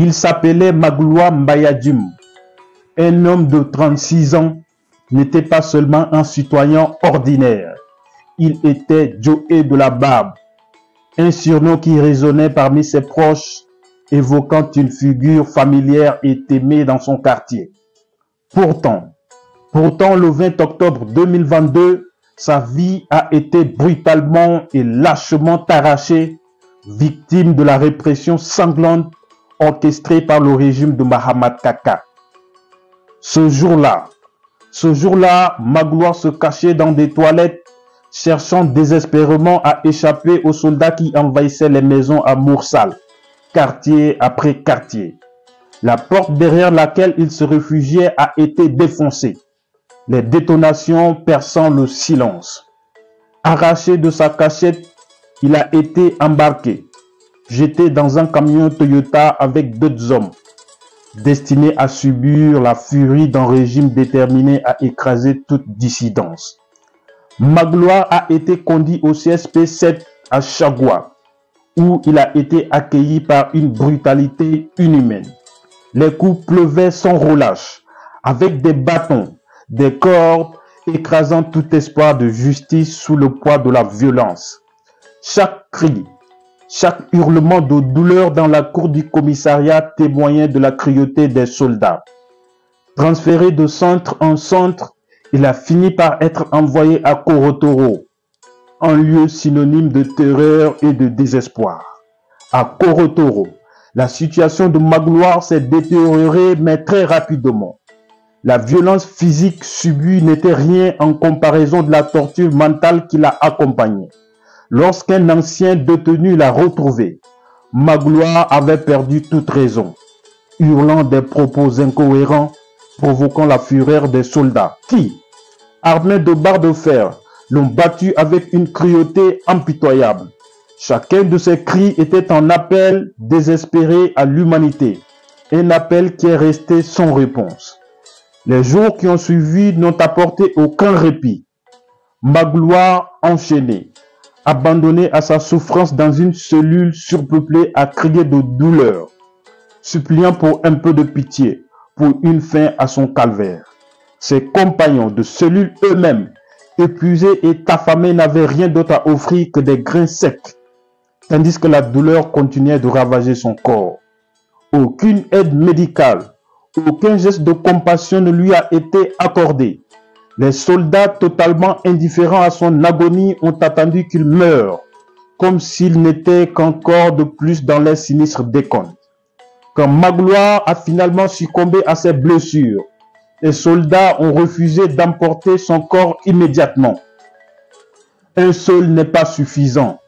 Il s'appelait Magloire Mbayadjim. Un homme de 36 ans n'était pas seulement un citoyen ordinaire. Il était Joe de la Barbe, un surnom qui résonnait parmi ses proches, évoquant une figure familière et aimée dans son quartier. Pourtant, le 20 octobre 2022, sa vie a été brutalement et lâchement arrachée, victime de la répression sanglante orchestrée par le régime de Mahamat Kaka. Ce jour-là, Magloire se cachait dans des toilettes, cherchant désespérément à échapper aux soldats qui envahissaient les maisons à Moursal, quartier après quartier. La porte derrière laquelle il se réfugiait a été défoncée, les détonations perçant le silence. Arraché de sa cachette, il a été embarqué, jeté dans un camion Toyota avec d'autres hommes, destinés à subir la furie d'un régime déterminé à écraser toute dissidence. Magloire a été conduit au CSP 7 à Chagua, où il a été accueilli par une brutalité inhumaine. Les coups pleuvaient sans relâche, avec des bâtons, des cordes, écrasant tout espoir de justice sous le poids de la violence. Chaque cri, chaque hurlement de douleur dans la cour du commissariat témoignait de la cruauté des soldats. Transféré de centre en centre, il a fini par être envoyé à Korotoro, un lieu synonyme de terreur et de désespoir. À Korotoro, la situation de Magloire s'est détériorée, mais très rapidement. La violence physique subie n'était rien en comparaison de la torture mentale qui l'a accompagnée. Lorsqu'un ancien détenu l'a retrouvé, Magloire avait perdu toute raison, hurlant des propos incohérents, provoquant la fureur des soldats qui, armés de barres de fer, l'ont battu avec une cruauté impitoyable. Chacun de ces cris était un appel désespéré à l'humanité, un appel qui est resté sans réponse. Les jours qui ont suivi n'ont apporté aucun répit. Magloire enchaîné, abandonné à sa souffrance dans une cellule surpeuplée, a crié de douleur, suppliant pour un peu de pitié, pour une fin à son calvaire. Ses compagnons de cellule eux-mêmes, épuisés et affamés, n'avaient rien d'autre à offrir que des grains secs, tandis que la douleur continuait de ravager son corps. Aucune aide médicale, aucun geste de compassion ne lui a été accordé. Les soldats, totalement indifférents à son agonie, ont attendu qu'il meure, comme s'il n'était qu'un corps de plus dans les sinistres décomptes. Quand Magloire a finalement succombé à ses blessures, les soldats ont refusé d'emporter son corps immédiatement. Un seul n'est pas suffisant.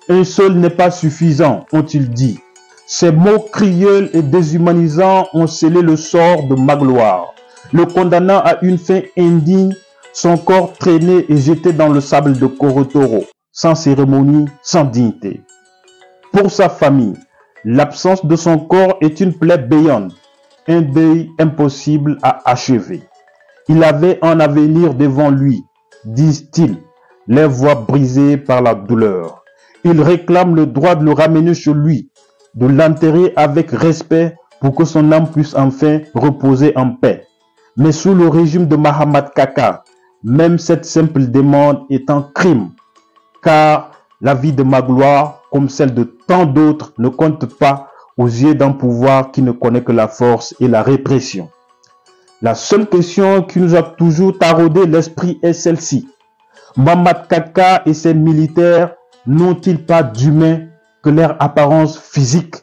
Un seul n'est pas suffisant, ont-ils dit. Ces mots crieux et déshumanisants ont scellé le sort de Magloire, le condamnant à une fin indigne, son corps traîné et jeté dans le sable de Korotoro, sans cérémonie, sans dignité. Pour sa famille, l'absence de son corps est une plaie béante, un deuil impossible à achever. Il avait un avenir devant lui, disent-ils, les voix brisées par la douleur. Il réclame le droit de le ramener chez lui, de l'enterrer avec respect pour que son âme puisse enfin reposer en paix. Mais sous le régime de Mahamat Kaka, même cette simple demande est un crime, car la vie de Magloire, comme celle de tant d'autres, ne compte pas aux yeux d'un pouvoir qui ne connaît que la force et la répression. La seule question qui nous a toujours taraudé l'esprit est celle-ci. Mahamat Kaka et ses militaires n'ont-ils pas d'humain que leur apparence physique?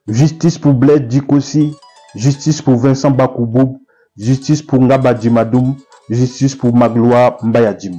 Justice pour Blaise Dikossi, justice pour Vincent Bakouboub, justice pour Ngaba Djimadoum, justice pour Magloire Mbayadjim.